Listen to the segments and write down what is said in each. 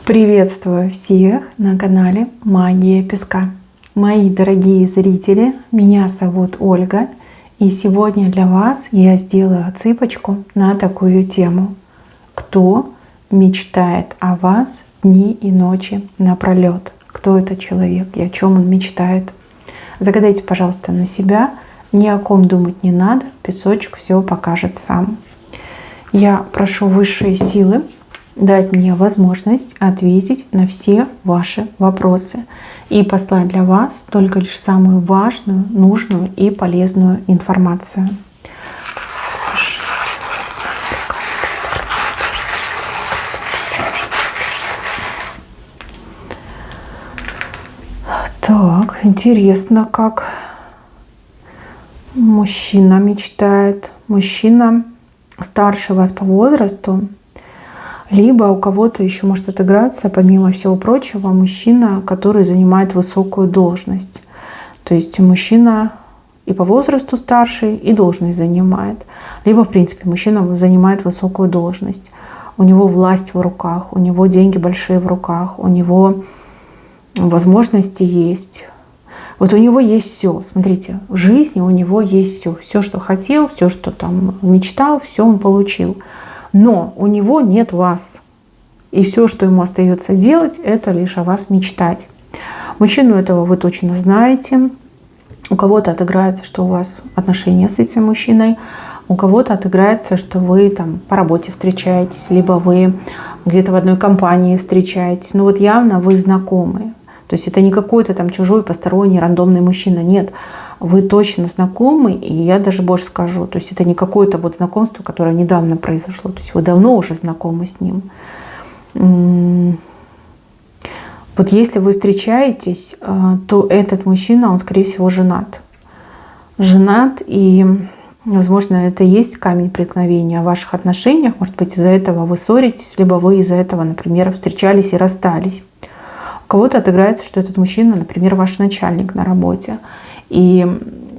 Приветствую всех на канале Магия Песка. Мои дорогие зрители, меня зовут Ольга, и сегодня для вас я сделаю отсыпочку на такую тему. Кто мечтает о вас дни и ночи напролет? Кто этот человек и о чем он мечтает? Загадайте, пожалуйста, на себя. Ни о ком думать не надо, песочек все покажет сам. Я прошу высшие силы дать мне возможность ответить на все ваши вопросы и послать для вас только лишь самую важную, нужную и полезную информацию. Так, интересно, как мужчина мечтает. Мужчина старше вас по возрасту, либо у кого-то еще может отыграться, помимо всего прочего, мужчина, который занимает высокую должность. То есть мужчина и по возрасту старший, и должность занимает. Либо, в принципе, мужчина занимает высокую должность. У него власть в руках, у него деньги большие в руках, у него возможности есть. Вот у него есть все. Смотрите, в жизни у него есть все. Все, что хотел, все, что там мечтал, все он получил. Но у него нет вас. И все, что ему остается делать, это лишь о вас мечтать. Мужчину этого вы точно знаете. У кого-то отыграется, что у вас отношения с этим мужчиной. У кого-то отыграется, что вы там по работе встречаетесь, либо вы где-то в одной компании встречаетесь. Но вот явно вы знакомы. То есть это не какой-то там чужой, посторонний, рандомный мужчина. Нет, вы точно знакомы, и я даже больше скажу. То есть это не какое-то вот знакомство, которое недавно произошло. То есть вы давно уже знакомы с ним. Вот если вы встречаетесь, то этот мужчина, он, скорее всего, женат. Женат, и, возможно, это и есть камень преткновения в ваших отношениях. Может быть, из-за этого вы ссоритесь, либо вы из-за этого, например, встречались и расстались. У кого-то отыграется, что этот мужчина, например, ваш начальник на работе. И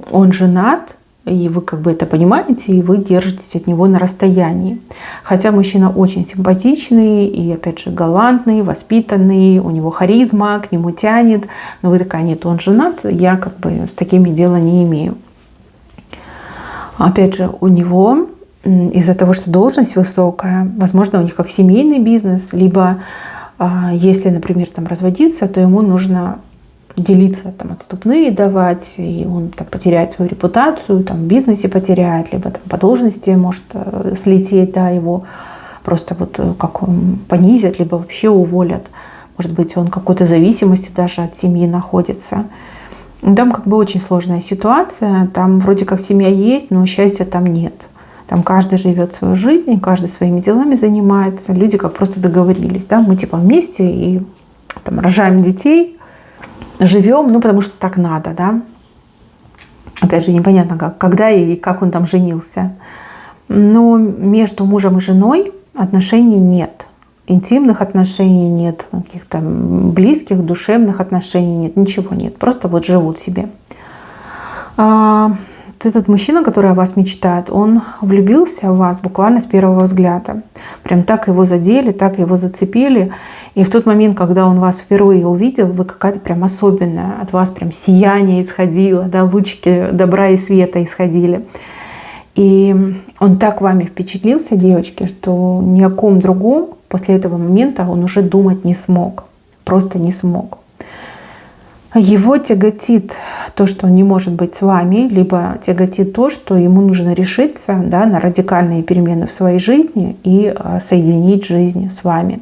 он женат, и вы как бы это понимаете, и вы держитесь от него на расстоянии. Хотя мужчина очень симпатичный, и опять же галантный, воспитанный, у него харизма, к нему тянет. Но вы такая: нет, он женат, я как бы с такими дела не имею. Опять же, у него из-за того, что должность высокая, возможно, у них как семейный бизнес, либо если, например, там разводиться, то ему нужно делиться, там, отступные давать, и он там потеряет свою репутацию, там, в бизнесе потеряет, либо там, по должности может слететь, да, его просто вот как он понизят, либо вообще уволят. Может быть, он в какой-то зависимости даже от семьи находится. Там как бы очень сложная ситуация, там вроде как семья есть, но счастья там нет. Там каждый живет свою жизнь, каждый своими делами занимается. Люди как просто договорились, да, мы типа вместе и там рожаем детей, живем, ну потому что так надо, да. Опять же, непонятно, когда и как он там женился. Но между мужем и женой отношений нет. Интимных отношений нет, каких-то близких, душевных отношений нет, ничего нет. Просто вот живут себе. Этот мужчина, который о вас мечтает, он влюбился в вас буквально с первого взгляда. Прям так его задели, так его зацепили. И в тот момент, когда он вас впервые увидел, вы какая-то прям особенная. От вас прям сияние исходило, да, лучики добра и света исходили. И он так вами впечатлился, девочки, что ни о ком другом после этого момента он уже думать не смог. Просто не смог. Его тяготит то, что он не может быть с вами, либо тяготит то, что ему нужно решиться, да, на радикальные перемены в своей жизни и соединить жизнь с вами.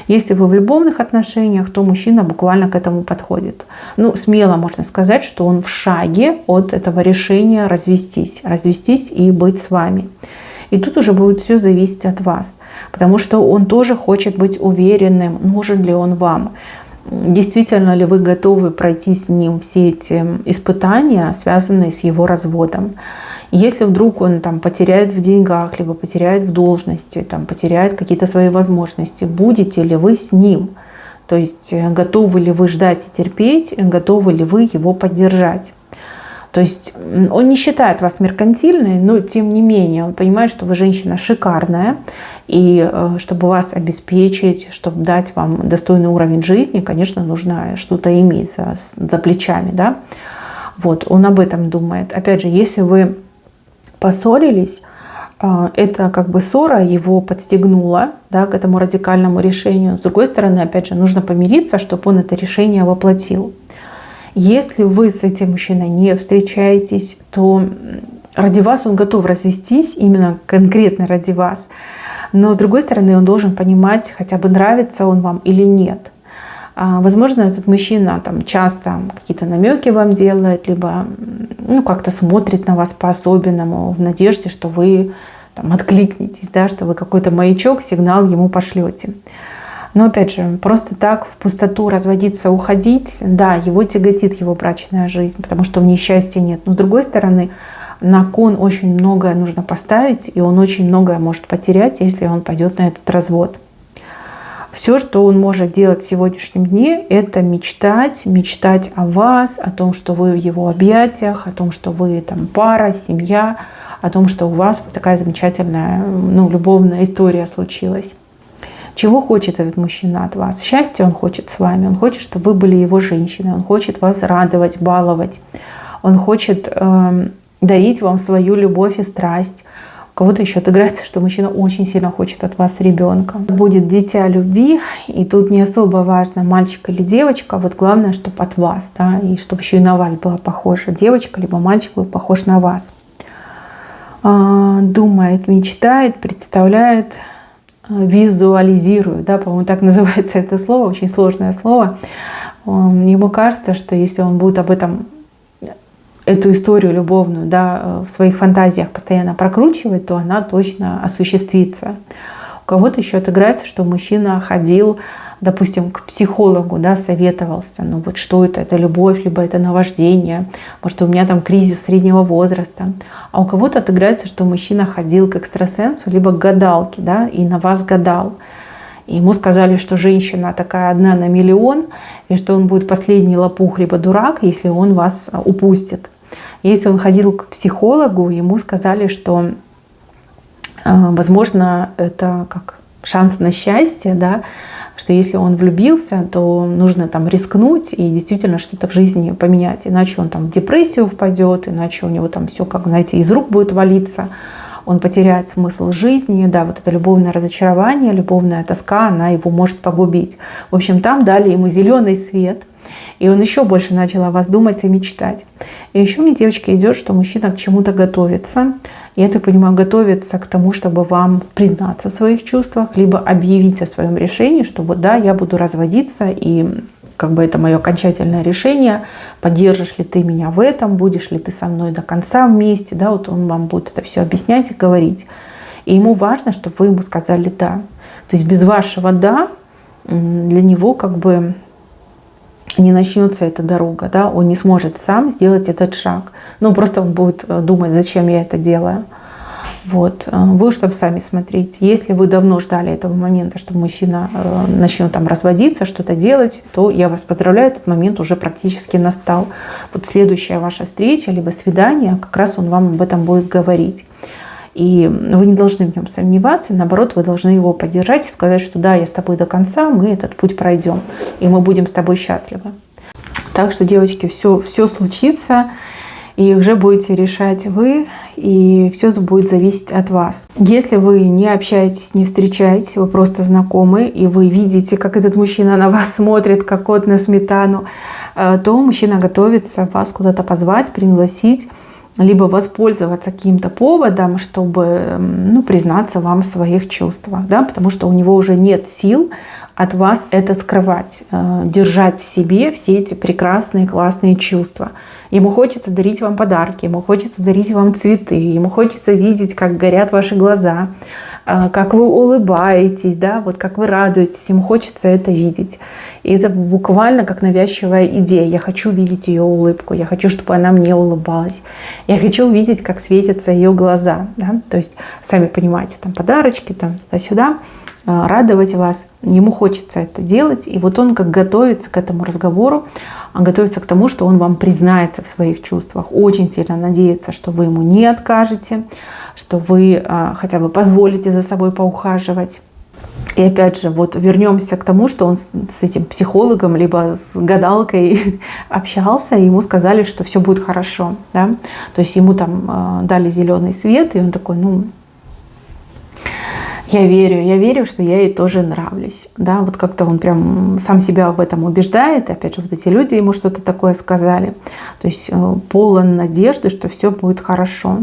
Если вы в любовных отношениях, то мужчина буквально к этому подходит. Ну, смело можно сказать, что он в шаге от этого решения развестись и быть с вами. И тут уже будет все зависеть от вас, потому что он тоже хочет быть уверенным, нужен ли он вам. Действительно ли вы готовы пройти с ним все эти испытания, связанные с его разводом? Если вдруг он там потеряет в деньгах, либо потеряет в должности, там, потеряет какие-то свои возможности, будете ли вы с ним? То есть готовы ли вы ждать и терпеть, готовы ли вы его поддержать? То есть он не считает вас меркантильной, но тем не менее он понимает, что вы женщина шикарная, и чтобы вас обеспечить, чтобы дать вам достойный уровень жизни, конечно, нужно что-то иметь за плечами, да. Вот, он об этом думает. Опять же, если вы поссорились, это как бы ссора его подстегнула, да, к этому радикальному решению. С другой стороны, опять же, нужно помириться, чтобы он это решение воплотил. Если вы с этим мужчиной не встречаетесь, то ради вас он готов развестись, именно конкретно ради вас. Но с другой стороны, он должен понимать, хотя бы нравится он вам или нет. Возможно, этот мужчина там часто какие-то намеки вам делает, либо как-то смотрит на вас по-особенному в надежде, что вы там откликнетесь, да, что вы какой-то маячок, сигнал ему пошлете. Но опять же, просто так в пустоту разводиться, уходить, да, его тяготит его брачная жизнь, потому что в ней счастья нет. Но с другой стороны, на кон очень многое нужно поставить, и он очень многое может потерять, если он пойдет на этот развод. Все, что он может делать в сегодняшнем дне, это мечтать о вас, о том, что вы в его объятиях, о том, что вы там пара, семья, о том, что у вас такая замечательная, любовная история случилась. Чего хочет этот мужчина от вас? Счастья он хочет с вами, он хочет, чтобы вы были его женщиной, он хочет вас радовать, баловать, он хочет дарить вам свою любовь и страсть. У кого-то еще отыграется, что мужчина очень сильно хочет от вас ребенка. Будет дитя любви, и тут не особо важно, мальчик или девочка, вот главное, чтобы от вас, да, и чтобы еще и на вас была похожа девочка, либо мальчик был похож на вас. Думает, мечтает, представляет, визуализирует, да, по-моему, так называется это слово, очень сложное слово. Ему кажется, что если он будет эту историю любовную, да, в своих фантазиях постоянно прокручивать, то она точно осуществится. У кого-то еще отыграется, что мужчина ходил, допустим, к психологу, да, советовался, что это любовь, либо это наваждение, может, у меня там кризис среднего возраста. А у кого-то отыграется, что мужчина ходил к экстрасенсу, либо к гадалке, да, и на вас гадал. И ему сказали, что женщина такая одна на миллион, и что он будет последний лопух либо дурак, если он вас упустит. Если он ходил к психологу, ему сказали, что, возможно, это как шанс на счастье, да, что если он влюбился, то нужно там рискнуть и действительно что-то в жизни поменять. Иначе он там в депрессию впадет, иначе у него там все, как, знаете, из рук будет валиться. Он потеряет смысл жизни, да, вот это любовное разочарование, любовная тоска, она его может погубить. В общем, там дали ему зеленый свет, и он еще больше начал о вас думать и мечтать. И еще мне, девочки, идет, что мужчина к чему-то готовится. И это, понимаю, готовится к тому, чтобы вам признаться в своих чувствах, либо объявить о своем решении, что вот да, я буду разводиться, и как бы это мое окончательное решение, поддержишь ли ты меня в этом, будешь ли ты со мной до конца вместе, да, вот он вам будет это все объяснять и говорить. И ему важно, чтобы вы ему сказали «да». То есть без вашего «да» для него как бы не начнется эта дорога, да, он не сможет сам сделать этот шаг. Просто он будет думать, зачем я это делаю. Вот. Вы уж там сами смотрите. Если вы давно ждали этого момента, что мужчина начнет там разводиться, что-то делать, то я вас поздравляю, этот момент уже практически настал. Вот следующая ваша встреча, либо свидание, как раз он вам об этом будет говорить. И вы не должны в нем сомневаться, наоборот, вы должны его поддержать и сказать, что да, я с тобой до конца, мы этот путь пройдем, и мы будем с тобой счастливы. Так что, девочки, все случится, и уже будете решать вы, и все будет зависеть от вас. Если вы не общаетесь, не встречаетесь, вы просто знакомы, и вы видите, как этот мужчина на вас смотрит, как кот на сметану, то мужчина готовится вас куда-то позвать, пригласить, либо воспользоваться каким-то поводом, чтобы признаться вам в своих чувствах, да, потому что у него уже нет сил от вас это скрывать, держать в себе все эти прекрасные, классные чувства. Ему хочется дарить вам подарки, ему хочется дарить вам цветы, ему хочется видеть, как горят ваши глаза, как вы улыбаетесь, да, вот как вы радуетесь, ему хочется это видеть. И это буквально как навязчивая идея. Я хочу видеть ее улыбку, я хочу, чтобы она мне улыбалась. Я хочу увидеть, как светятся ее глаза. Да? То есть, сами понимаете, там подарочки, там туда-сюда. радовать вас. Ему хочется это делать. И вот он как готовится к этому разговору, он готовится к тому, что он вам признается в своих чувствах. Очень сильно надеется, что вы ему не откажете, что вы хотя бы позволите за собой поухаживать. И опять же, вот вернемся к тому, что он с этим психологом либо с гадалкой общался, и ему сказали, что все будет хорошо. Да? То есть ему там дали зеленый свет, и он такой, ну, я верю, что я ей тоже нравлюсь. Да? Вот как-то он прям сам себя в этом убеждает. И опять же, вот эти люди ему что-то такое сказали. То есть полон надежды, что все будет хорошо.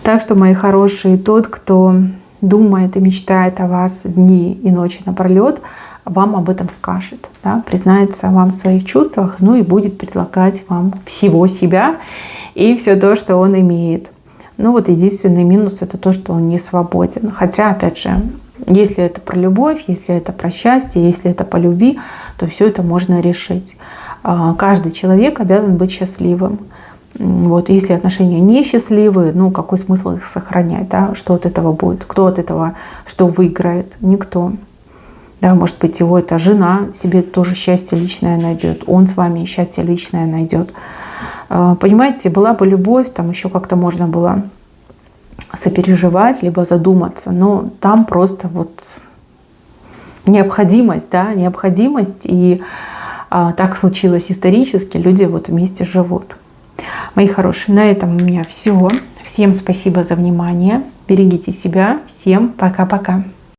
Так что, мои хорошие, тот, кто думает и мечтает о вас дни и ночи напролет, вам об этом скажет, да, признается вам в своих чувствах, ну и будет предлагать вам всего себя и все то, что он имеет. Ну вот единственный минус — это то, что он не свободен. Хотя, опять же, если это про любовь, если это про счастье, если это по любви, то все это можно решить. Каждый человек обязан быть счастливым. Вот, если отношения несчастливые, ну какой смысл их сохранять, да? Что от этого будет? Кто от этого что выиграет? Никто. Да, может быть, его эта жена себе тоже счастье личное найдет, он с вами счастье личное найдет. Понимаете, была бы любовь, там еще как-то можно было сопереживать, либо задуматься, но там просто вот необходимость, да, необходимость, и так случилось исторически, люди вот вместе живут. Мои хорошие, на этом у меня все. Всем спасибо за внимание. Берегите себя. Всем пока-пока.